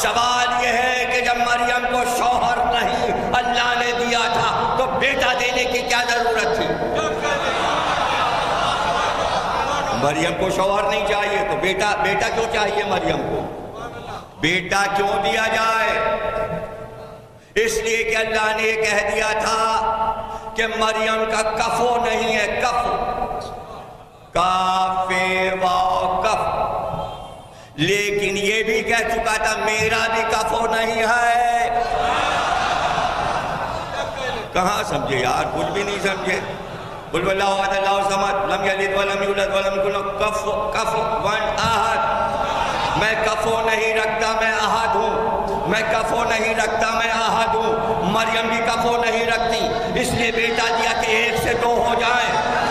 سوال یہ ہے کہ جب مریم کو شوہر نہیں اللہ نے دیا تھا تو بیٹا دینے کی کیا ضرورت تھی؟ مریم کو شوہر نہیں چاہیے تو بیٹا کیوں چاہیے مریم کو؟ بیٹا کیوں دیا جائے؟ اس لیے کہ اللہ نے یہ کہہ دیا تھا کہ مریم کا کفو نہیں ہے، کفو، کافے واو کف، لیکن یہ بھی کہہ چکا تھا میرا بھی کفو نہیں ہے۔ کہاں سمجھے یار؟ کچھ بھی نہیں سمجھے۔ قل هو اللہ احد اللہ صمد لم یلد ولم یولد ولم یکن لہ کفوا احد۔ میں کفو نہیں رکھتا، میں احد ہوں۔ میں کفو نہیں رکھتا، میں احد ہوں۔ مریم بھی کفو نہیں رکھتی، اس لیے بیٹا دیا کہ ایک سے دو ہو جائیں۔